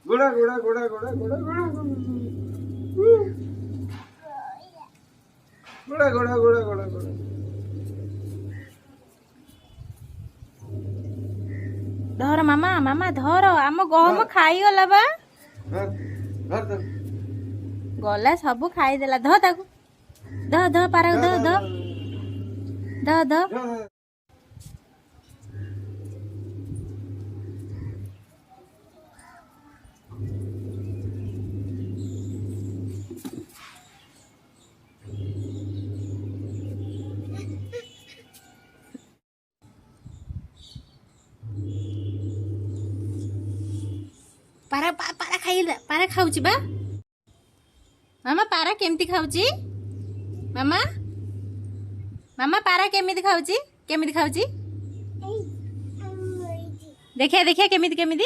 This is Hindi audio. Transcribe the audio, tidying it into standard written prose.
घोड़ा घोड़ा घोड़ा घोड़ा घोड़ा घोड़ा घोड़ा घोड़ा घोड़ा घोड़ा घोड़ा धर मामा मामा धर आम गहम खाईगला बा धर धर धर गला सब खाईदेला ध ताकू ध ध पारा ध ध ध ध पारा पारा खाइला पारा खाऊची बा मामा पारा केमती खाऊची मामा मामा पारा केमिति खाऊची देखिया देखिया केमिति केमिति